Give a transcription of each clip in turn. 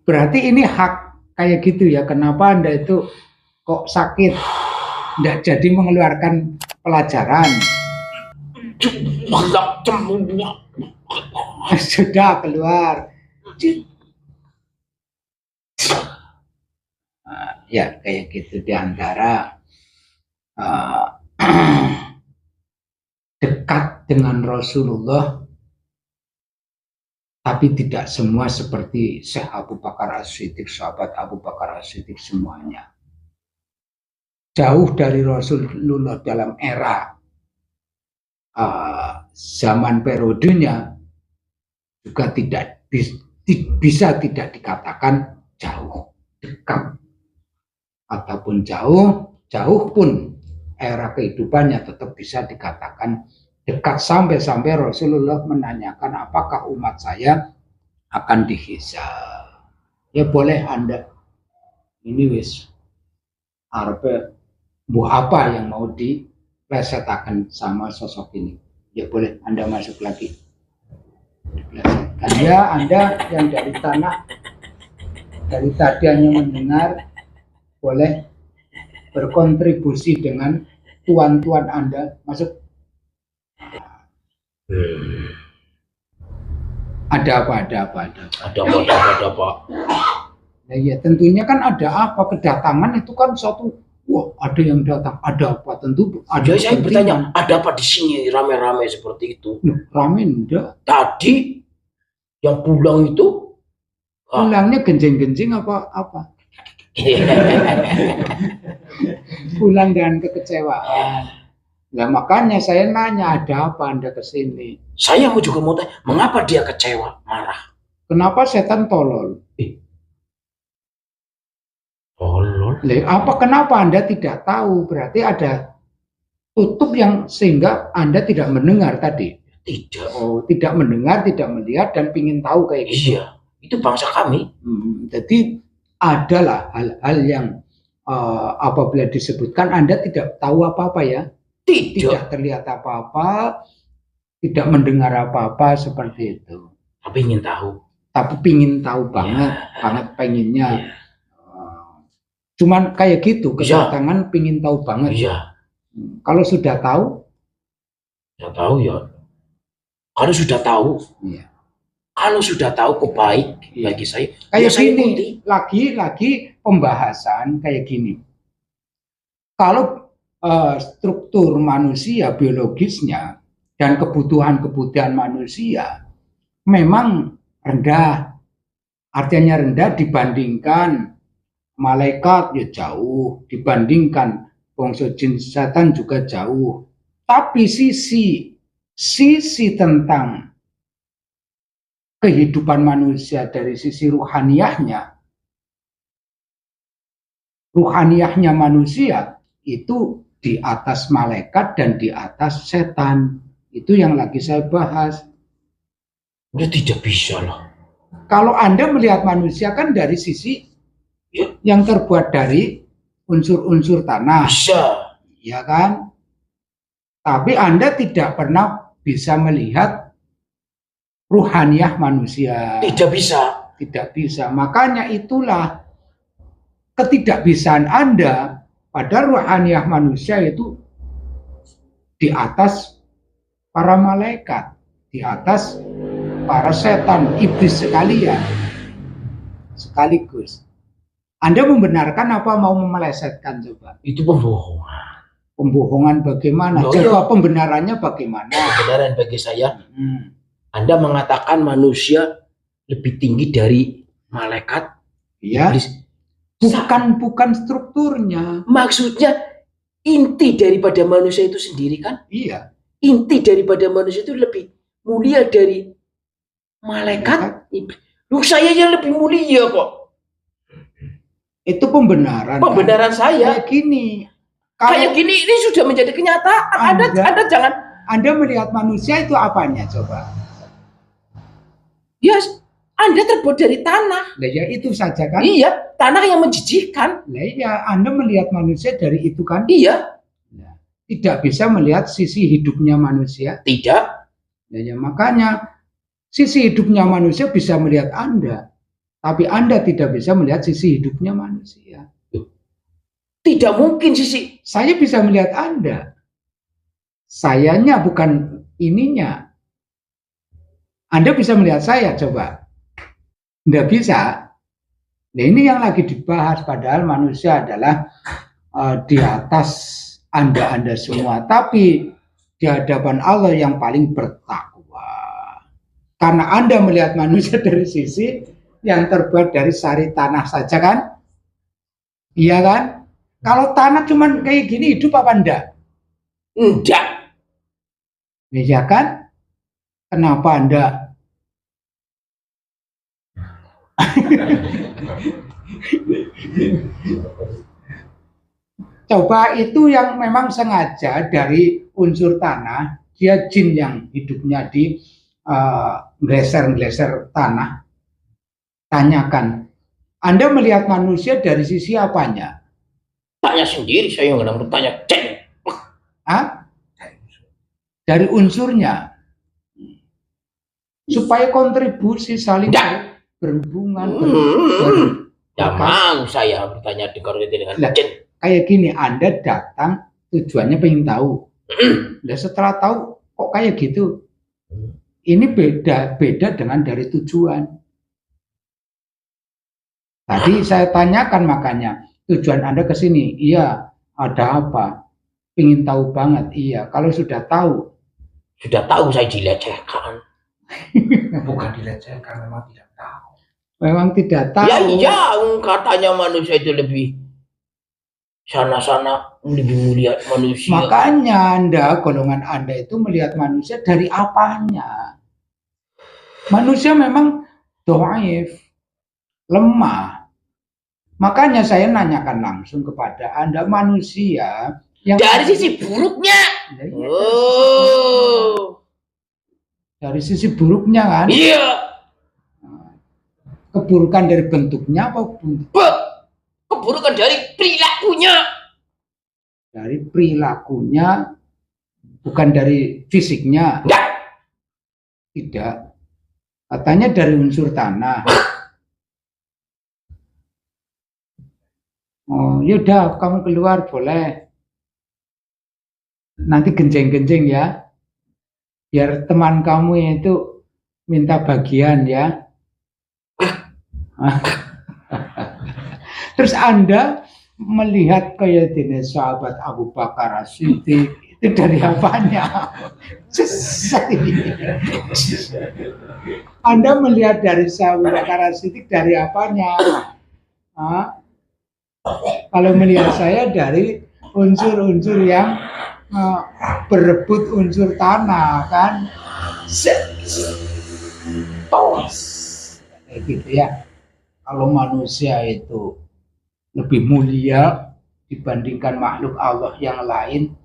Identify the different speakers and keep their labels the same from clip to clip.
Speaker 1: Berarti ini hak kayak gitu ya. Kenapa Anda itu kok sakit? Tidak jadi mengeluarkan pelajaran. Sudah keluar. Ya kayak gitu diantara dekat dengan Rasulullah, tapi tidak semua seperti Syekh Abu Bakar As-Siddiq, sahabat Abu Bakar As-Siddiq semuanya. Jauh dari Rasulullah dalam era zaman periodenya juga tidak bisa tidak dikatakan jauh, dekat. Ataupun jauh pun era kehidupannya tetap bisa dikatakan dekat, sampai Rasulullah menanyakan apakah umat saya akan dihisab. Ya boleh Anda ini wis arpe apa yang mau dilesetkan sama sosok ini, ya boleh Anda masuk lagi. Ya Anda yang dari tanah dari tadi hanya mendengar, boleh berkontribusi dengan tuan-tuan Anda masuk. Ada apa? Nah, ya tentunya kan ada apa, kedatangan itu kan suatu, wah ada yang datang, ada apa, tentu ada.
Speaker 2: Saya bertanya, ada apa di sini rame-rame seperti itu?
Speaker 1: Rame enggak?
Speaker 2: Tadi yang pulang itu
Speaker 1: pulangnya genjing-genjing apa? Pulang dengan kekecewaan. Nah makanya saya nanya, ada apa Anda kesini?
Speaker 2: Saya juga mau tanya, mengapa dia kecewa, marah?
Speaker 1: Kenapa setan tolol?
Speaker 2: Tolol?
Speaker 1: Kenapa Anda tidak tahu? Berarti ada tutup yang sehingga Anda tidak mendengar tadi.
Speaker 2: Tidak.
Speaker 1: Oh, tidak mendengar, tidak melihat, dan ingin tahu kayak gitu.
Speaker 2: Iya, itu bangsa kami.
Speaker 1: Jadi adalah hal-hal yang apabila disebutkan Anda tidak tahu apa-apa ya. Tidak terlihat apa-apa, tidak mendengar apa-apa seperti itu.
Speaker 2: Tapi ingin tahu.
Speaker 1: Tapi ingin tahu banget, banget pengennya. Cuman kayak gitu, kedatangan ingin tahu banget.
Speaker 2: Iya.
Speaker 1: Kalau sudah tahu?
Speaker 2: Ya tahu ya. Kalau sudah tahu,
Speaker 1: iya.
Speaker 2: Kalau sudah tahu kebaik bagi saya.
Speaker 1: Kayak gini, lagi pembahasan kayak gini. Kalau struktur manusia biologisnya dan kebutuhan manusia memang rendah, artinya rendah dibandingkan malaikat ya jauh, dibandingkan bangsa jin setan juga jauh. Tapi sisi tentang kehidupan manusia dari sisi ruhaniyahnya manusia itu di atas malaikat dan di atas setan. Itu yang lagi saya bahas.
Speaker 2: Ya tidak bisa lah.
Speaker 1: Kalau Anda melihat manusia kan dari sisi yang terbuat dari unsur-unsur tanah.
Speaker 2: Bisa.
Speaker 1: Ya kan? Tapi Anda tidak pernah bisa melihat ruhaniyah manusia.
Speaker 2: Tidak bisa.
Speaker 1: Tidak bisa. Makanya itulah ketidakbisaan Anda pada ruhaniyah manusia itu di atas para malaikat, di atas para setan, iblis sekalian. Sekaligus. Anda membenarkan apa mau memelesetkan coba?
Speaker 2: Itu pembohongan.
Speaker 1: Pembohongan bagaimana? Coba pembenarannya bagaimana?
Speaker 2: Pembenaran bagi saya, Anda mengatakan manusia lebih tinggi dari malaikat,
Speaker 1: iblis. Bukan strukturnya.
Speaker 2: Maksudnya inti daripada manusia itu sendiri kan?
Speaker 1: Iya.
Speaker 2: Inti daripada manusia itu lebih mulia dari malaikat. Loh, saya yang lebih mulia kok.
Speaker 1: Itu pembenaran.
Speaker 2: Pembenaran kan? Saya.
Speaker 1: Kayak gini.
Speaker 2: Kayak gini ini sudah menjadi kenyataan. Anda jangan.
Speaker 1: Anda melihat manusia itu apanya coba?
Speaker 2: Yes. Anda terbuat dari tanah.
Speaker 1: Nah, ya itu saja kan?
Speaker 2: Iya, tanah yang menjijikkan.
Speaker 1: Nah, ya Anda melihat manusia dari itu kan?
Speaker 2: Iya.
Speaker 1: Nah, tidak bisa melihat sisi hidupnya manusia.
Speaker 2: Tidak.
Speaker 1: Nah, ya makanya sisi hidupnya manusia bisa melihat Anda. Tapi Anda tidak bisa melihat sisi hidupnya manusia.
Speaker 2: Tidak mungkin sisi.
Speaker 1: Saya bisa melihat Anda. Sayanya bukan ininya. Anda bisa melihat saya, coba. Tidak bisa. Nah, ini yang lagi dibahas. Padahal manusia adalah di atas Anda semua. Tapi di hadapan Allah yang paling bertakwa. Karena Anda melihat manusia dari sisi yang terbuat dari sari tanah saja kan? Iya kan? Kalau tanah cuman kayak gini hidup apa enggak?
Speaker 2: Enggak.
Speaker 1: Iya kan? Kenapa Anda? Coba itu yang memang sengaja dari unsur tanah, dia jin yang hidupnya di geser-geser tanah. Tanyakan, Anda melihat manusia dari sisi apanya?
Speaker 2: Tanya sendiri, saya nggak bertanya.
Speaker 1: Hah? Dari unsurnya. Supaya kontribusi saling berhubungan.
Speaker 2: Ya mau saya bertanya dengan jin.
Speaker 1: Kayak gini, Anda datang tujuannya pengen tahu. Nah, setelah tahu kok kayak gitu. Ini beda dengan dari tujuan. Tadi saya tanyakan makanya, tujuan Anda ke sini. Iya, ada apa? Pengen tahu banget. Iya, kalau sudah tahu.
Speaker 2: Sudah tahu saya dilecehkan.
Speaker 1: Bukan dilecehkan, memang tidak tahu. Memang tidak tahu.
Speaker 2: Ya iya, katanya manusia itu lebih sana-sana lebih mulia manusia.
Speaker 1: Makanya golongan Anda itu melihat manusia dari apanya? Manusia memang dhaif, lemah. Makanya saya nanyakan langsung kepada Anda, manusia yang
Speaker 2: dari sisi buruknya.
Speaker 1: Dari sisi buruknya kan?
Speaker 2: Iya.
Speaker 1: Keburukan dari bentuknya apa?
Speaker 2: Keburukan dari perilakunya.
Speaker 1: Dari perilakunya, bukan dari fisiknya.
Speaker 2: Enggak.
Speaker 1: Tidak. Katanya dari unsur tanah. Oh, yaudah, kamu keluar boleh. Nanti genjeng-genjeng ya. Biar teman kamu itu minta bagian ya. Terus Anda melihat kayak ini sahabat Abu Bakar As-Siddiq itu dari apanya? Anda melihat dari sahabat Abu Bakar As-Siddiq dari apanya? Kalau melihat saya dari unsur-unsur yang berebut unsur tanah kan, tos kayak gitu ya. Kalau manusia itu lebih mulia dibandingkan makhluk Allah yang lain,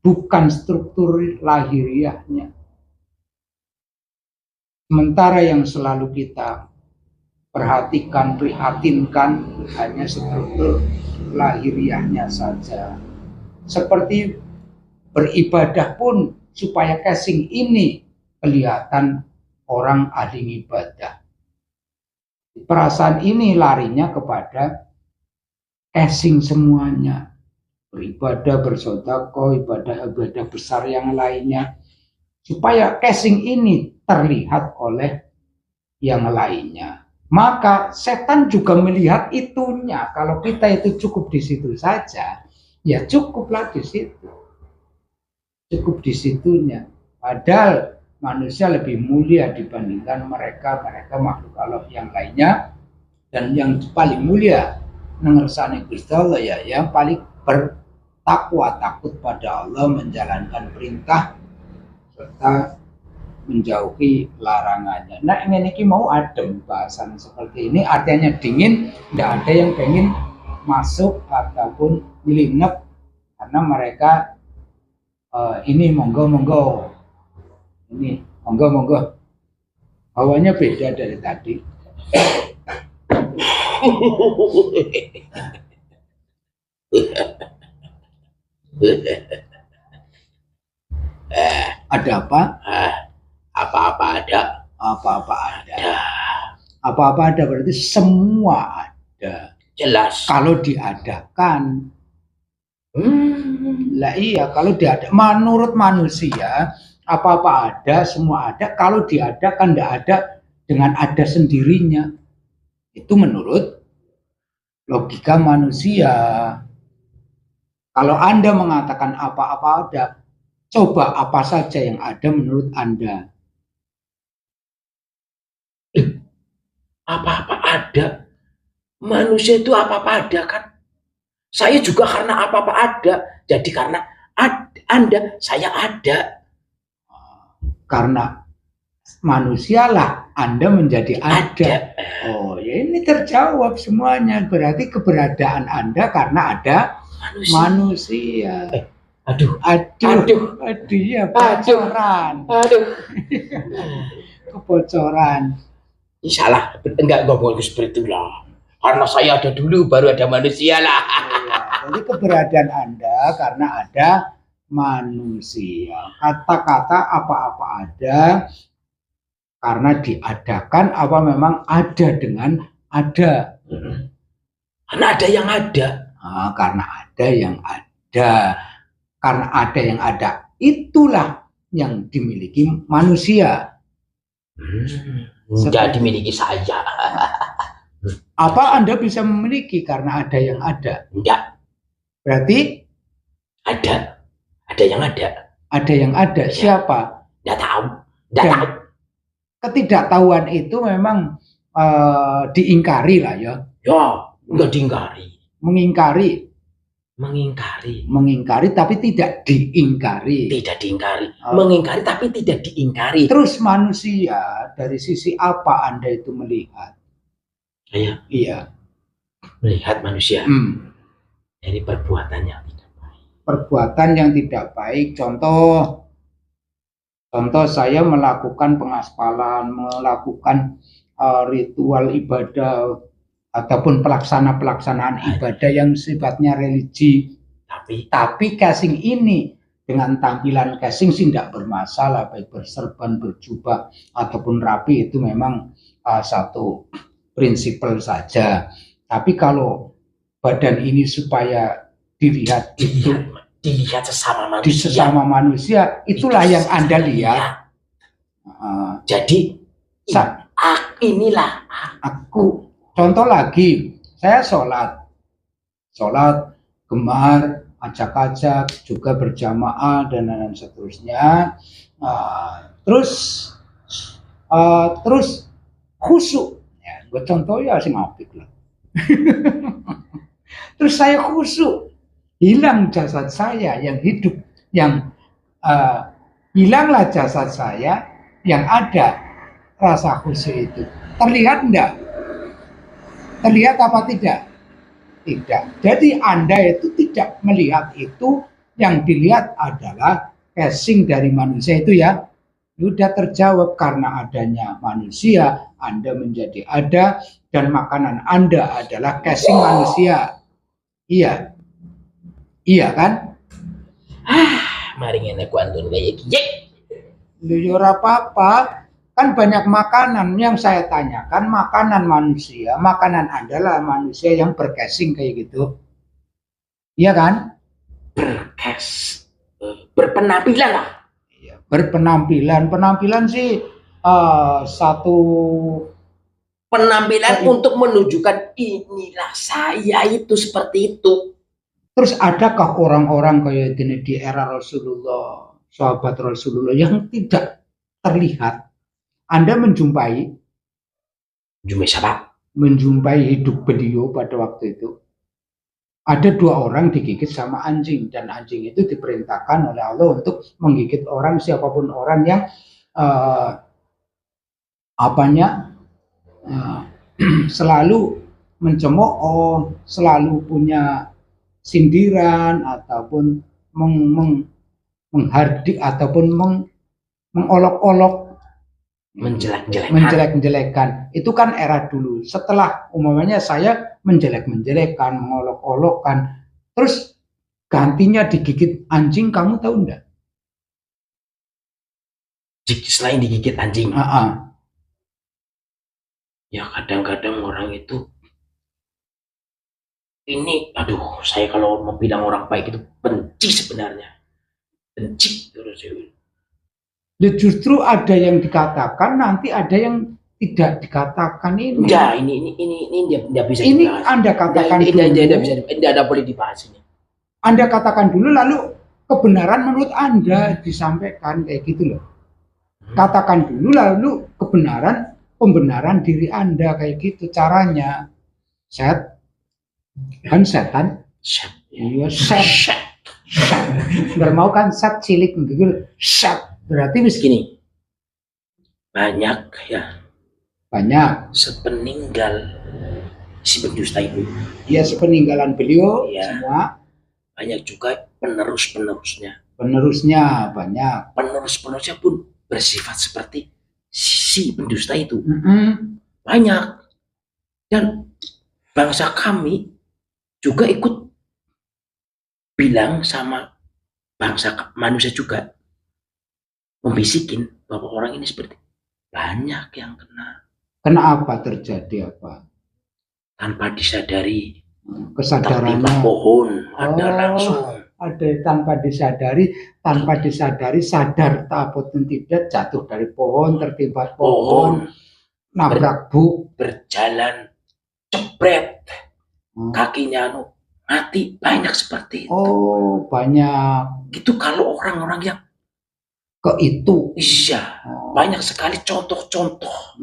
Speaker 1: bukan struktur lahiriahnya. Sementara yang selalu kita perhatikan, prihatinkan hanya struktur lahiriahnya saja. Seperti beribadah pun supaya casing ini kelihatan orang ahli ibadah. Perasaan ini larinya kepada casing semuanya. Beribadah, bersedekah, ibadah-ibadah besar yang lainnya. Supaya casing ini terlihat oleh yang lainnya. Maka setan juga melihat itunya. Kalau kita itu cukup di situ saja, ya cukuplah di situ. Cukup di situnya. Padahal manusia lebih mulia dibandingkan mereka makhluk Allah yang lainnya, dan yang paling mulia mengersani Gusti Allah ya yang paling bertakwa, takut pada Allah, menjalankan perintah serta menjauhi larangannya. Nah, ini mau adem bahasan seperti ini, artinya dingin, tidak ada yang pengen masuk ataupun nyelinap karena mereka ini monggo ini monggo hawanya beda dari tadi. Ada apa?
Speaker 2: Apa-apa ada.
Speaker 1: Apa-apa ada. Apa-apa ada berarti semua ada.
Speaker 2: Jelas.
Speaker 1: Kalau diadakan. Lah iya, kalau diadakan menurut manusia apa-apa ada, semua ada. Kalau diadakan tidak ada dengan ada sendirinya. Itu menurut logika manusia. Kalau Anda mengatakan apa-apa ada, coba apa saja yang ada menurut Anda.
Speaker 2: Apa-apa ada. Manusia itu apa-apa ada kan. Saya juga karena apa-apa ada. Jadi karena Anda, saya ada.
Speaker 1: Karena manusialah Anda menjadi ada. Oh ya, ini terjawab semuanya. Berarti keberadaan Anda karena ada manusia.
Speaker 2: Aduh.
Speaker 1: Ya, bocoran. Kebocoran.
Speaker 2: Salah, enggak boleh seperti itulah. Karena saya ada dulu, baru ada manusia lah.
Speaker 1: Jadi keberadaan Anda karena ada manusia. Kata-kata apa-apa ada karena diadakan, apa memang ada dengan ada.
Speaker 2: Karena ada yang ada.
Speaker 1: Karena ada yang ada. Karena ada yang ada. Itulah yang dimiliki manusia.
Speaker 2: Tidak dimiliki saya.
Speaker 1: Apa Anda bisa memiliki karena ada yang ada?
Speaker 2: Tidak.
Speaker 1: Berarti
Speaker 2: ada. Ada yang ada.
Speaker 1: Ada yang ada. Ya. Siapa?
Speaker 2: Tidak tahu. Tidak tahu.
Speaker 1: Ketidaktahuan itu memang diingkari lah ya.
Speaker 2: Ya, enggak diingkari.
Speaker 1: Mengingkari tapi tidak diingkari.
Speaker 2: Tidak diingkari. Mengingkari tapi tidak diingkari.
Speaker 1: Terus manusia dari sisi apa Anda itu melihat? Iya.
Speaker 2: Melihat manusia dari perbuatan yang tidak baik.
Speaker 1: Perbuatan yang tidak baik. Contoh saya melakukan pengaspalan, melakukan ritual ibadah ataupun pelaksanaan ibadah yang sifatnya religi. Tapi casing ini dengan tampilan casing sih tidak bermasalah, baik berserban, berjubah ataupun rapi, itu memang satu prinsipal saja. Tapi kalau badan ini supaya dilihat sesama manusia, itulah yang Anda lihat.
Speaker 2: Jadi inilah
Speaker 1: aku. Contoh lagi, saya sholat gemar, ajak-ajak, juga berjamaah dan lain seterusnya. Terus khusyuk. Ya, gue contoh ya sing apik lah. Terus saya khusyuk, hilang jasad saya yang hidup, hilanglah jasad saya yang ada rasa khusyuk itu. Terlihat enggak? Terlihat apa tidak? Tidak. Jadi Anda itu tidak melihat itu, yang dilihat adalah casing dari manusia itu ya. Sudah terjawab, karena adanya manusia Anda menjadi ada, dan makanan Anda adalah casing manusia. Iya. Iya kan?
Speaker 2: Mari ngene ku antun kayak iki.
Speaker 1: Lho apa-apa. Kan banyak makanan yang saya tanyakan, makanan manusia, makanan Anda lah manusia yang bercasing kayak gitu. Iya kan?
Speaker 2: Berpenampilan lah.
Speaker 1: Iya, penampilan sih satu
Speaker 2: penampilan untuk menunjukkan inilah saya itu seperti itu.
Speaker 1: Terus adakah orang-orang kayak gini di era Rasulullah, sahabat Rasulullah, yang tidak terlihat? Anda menjumpai
Speaker 2: siapa?
Speaker 1: Menjumpai hidup beliau pada waktu itu. Ada 2 orang digigit sama anjing, dan anjing itu diperintahkan oleh Allah untuk menggigit orang, siapapun orang yang selalu mencemooh, selalu punya sindiran ataupun menghardik ataupun mengolok-olok, menjelek-jelekan. Itu kan era dulu. Setelah umumnya saya menjelek-menjelekan, mengolok-olokkan, terus gantinya digigit anjing, kamu tahu enggak?
Speaker 2: Selain digigit anjing. Ya kadang-kadang orang itu ini, aduh, saya kalau mau bilang orang baik itu benci sebenarnya, benci terus ya.
Speaker 1: Ya, justru ada yang dikatakan, nanti ada yang tidak dikatakan ini.
Speaker 2: Enggak, ini enggak bisa
Speaker 1: Ini
Speaker 2: dibahas.
Speaker 1: Anda katakan
Speaker 2: Enggak
Speaker 1: dulu.
Speaker 2: bisa, enggak ada boleh dibahas ini.
Speaker 1: Anda katakan dulu, lalu kebenaran menurut Anda disampaikan kayak gitu loh. Katakan dulu, lalu pembenaran diri Anda kayak gitu caranya. Set, kan setan.
Speaker 2: Set.
Speaker 1: Iya, set. Nggak mau kan set cilik gitu. Set. Berarti wis
Speaker 2: Gini, banyak ya
Speaker 1: banyak.
Speaker 2: sepeninggal si pendusta itu,
Speaker 1: Ya sepeninggalan beliau
Speaker 2: Iya.
Speaker 1: semua.
Speaker 2: banyak juga penerusnya.
Speaker 1: Penerusnya banyak.
Speaker 2: Penerusnya pun bersifat seperti si pendusta itu.
Speaker 1: Mm-mm.
Speaker 2: Banyak. Dan bangsa kami juga ikut bilang sama bangsa manusia juga, membisikin bahwa orang ini seperti banyak yang kena
Speaker 1: Kenapa terjadi apa?
Speaker 2: tanpa disadari. Tertimpa
Speaker 1: Kesadarannya
Speaker 2: pohon, ada langsung.
Speaker 1: ada tanpa disadari sadar ataupun tidak jatuh dari pohon, tertimpa pohon, nabrak buk,
Speaker 2: berjalan cepret, kakinya mati, banyak seperti itu.
Speaker 1: Oh, banyak.
Speaker 2: Itu kalau orang-orang yang
Speaker 1: ke itu.
Speaker 2: Iya, banyak sekali contoh-contoh.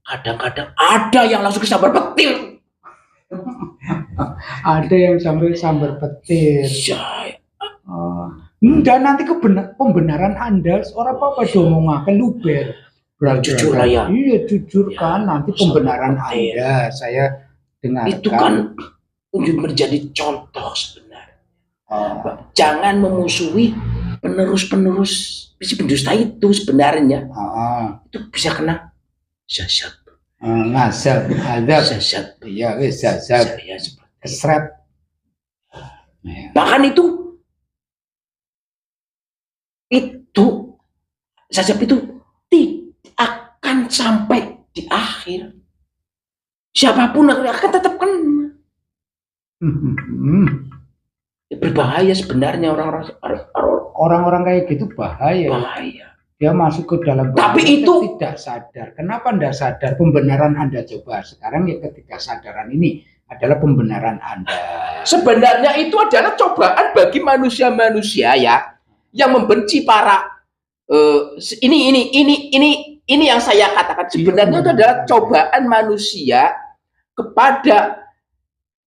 Speaker 2: Kadang-kadang ada yang langsung kesambar petir.
Speaker 1: Ada yang sampai sambar petir.
Speaker 2: Iya.
Speaker 1: Dan nanti pembenaran Anda orang apa domongaken luber.
Speaker 2: Jujur lah ya.
Speaker 1: Iya, jujur ya, kan nanti pembenaran Anda saya dengarkan.
Speaker 2: Itu kan menjadi contoh sebenarnya. Jangan memusuhi penerus si pendusta itu sebenarnya. Itu bisa kena syasat.
Speaker 1: Ngasal, adab.
Speaker 2: Syasat.
Speaker 1: Iya, wis syasat. Kesret. Bahkan
Speaker 2: itu syasat itu tidak akan sampai di akhir. Siapapun akan tetap kena. Berbahaya sebenarnya
Speaker 1: orang-orang kayak gitu bahaya. Dia masuk ke dalam bahaya. Tapi itu tidak sadar. Kenapa Anda sadar? Pembenaran Anda coba sekarang ya, ketika sadaran ini adalah pembenaran Anda.
Speaker 2: Sebenarnya itu adalah cobaan bagi manusia-manusia ya yang membenci para ini yang saya katakan sebenarnya itu adalah cobaan manusia kepada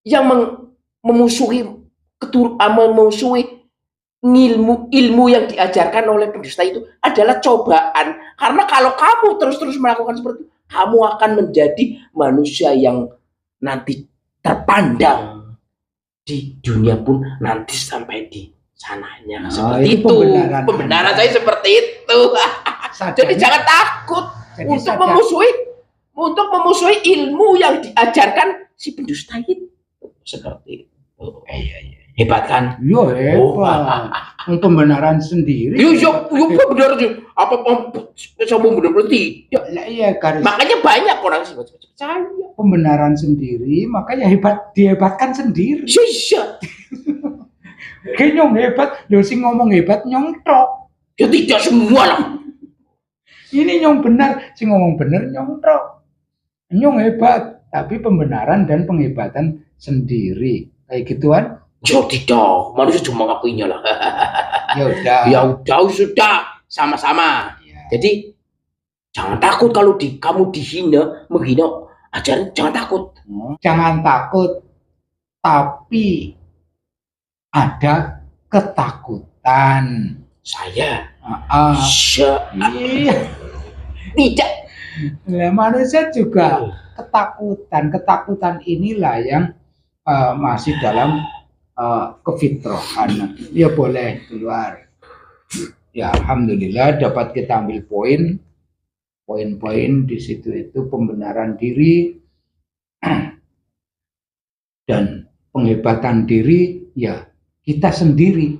Speaker 2: yang memusuhi ilmu yang diajarkan oleh pendusta itu adalah cobaan. Karena kalau kamu terus-terus melakukan seperti itu, kamu akan menjadi manusia yang nanti terpandang di dunia pun nanti sampai di sananya. Seperti itu. Pembenaran saya seperti itu. Jadi jangan takut untuk memusuhi ilmu yang diajarkan si pendusta itu. Seperti itu. Hebat kan?
Speaker 1: Yo hebat. Pembenaran sendiri.
Speaker 2: Yo benar sih. Apa sombong benar tidak?
Speaker 1: Iya,
Speaker 2: makanya banyak orang sih percaya.
Speaker 1: Pembenaran sendiri, makanya dihebatkan sendiri.
Speaker 2: Iya.
Speaker 1: Kayak nyong hebat, lo sing ngomong hebat nyong tok.
Speaker 2: Ya tidak semua lah.
Speaker 1: Ini nyong benar, sing ngomong benar nyong tok. Nyong hebat, tapi pembenaran dan penghebatan sendiri. Kayak gituan.
Speaker 2: Ya tidak, manusia cuma ngakuinya lah. Ya udah sudah sama-sama. Ya. Jadi jangan takut kalau kamu menghina ajaran, jangan takut.
Speaker 1: Jangan takut, tapi ada ketakutan.
Speaker 2: Saya.
Speaker 1: Iya.
Speaker 2: Tidak.
Speaker 1: Nah, manusia juga ketakutan. Ketakutan inilah yang masih dalam kefitrahan. Ya boleh keluar. Ya alhamdulillah dapat kita ambil poin-poin di situ itu pembenaran diri dan penghebatan diri ya kita sendiri.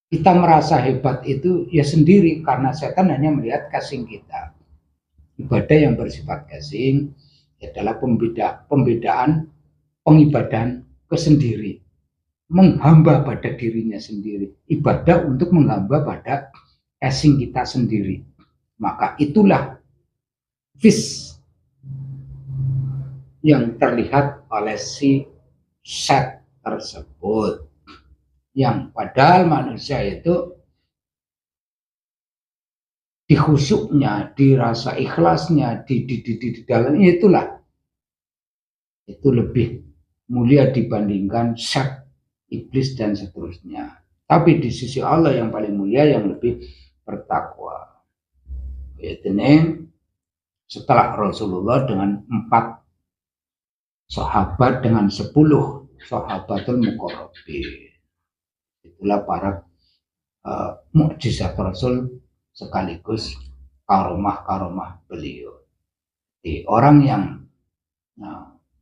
Speaker 1: Kita merasa hebat itu ya sendiri karena setan hanya melihat casing kita. Ibadah yang bersifat gasing adalah pembedaan pengibadahan kesendiri, menghamba pada dirinya sendiri, ibadah untuk menghamba pada casing kita sendiri. Maka itulah vis yang terlihat oleh si set tersebut, yang padahal manusia itu di khusyuknya, di rasa ikhlasnya, di dalamnya itu lebih mulia dibandingkan set iblis dan seterusnya. Tapi di sisi Allah yang paling mulia, yang lebih bertakwa. Yaitu setelah Rasulullah dengan 4 sahabat dengan 10 sahabatul muqarrabin. Itulah para mukjizat Rasul sekaligus karomah beliau. Jadi orang yang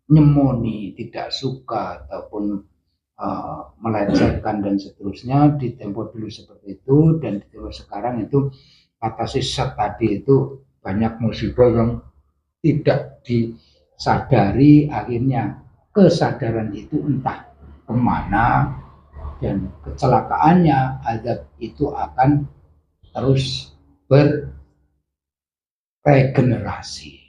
Speaker 1: nyemoni, tidak suka ataupun melecehkan dan seterusnya di tempo dulu seperti itu, dan di tempo sekarang itu kata sesat tadi itu banyak musibah yang tidak disadari, akhirnya kesadaran itu entah kemana, dan kecelakaannya azab itu akan terus berregenerasi.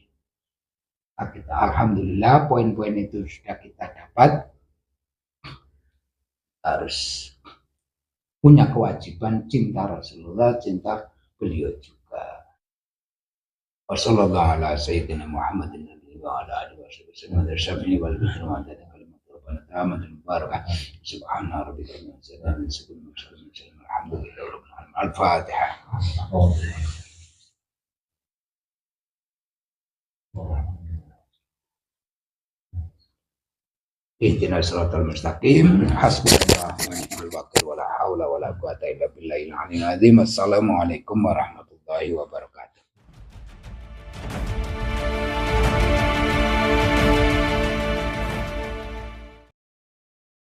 Speaker 1: Nah, kita alhamdulillah poin-poin itu sudah kita dapat. Harus punya kewajiban cinta Rasulullah, cinta beliau juga. Wassallallahu ala sayyidina Muhammadin wa ala alihi wasallam syafi'i wal bishra kalimat rabbana ta'amatul barakah subhana rabbika rabbil izzati amma yasifun alhamdulillahi rabbil alamin. Al-Fatihah. Ihdinas siratal mustaqim. Hasbunallahu wa ni'mal wakil, wala haula wala quwwata illa billahil aliyyil azim. Assalamualaikum warahmatullahi wabarakatuh.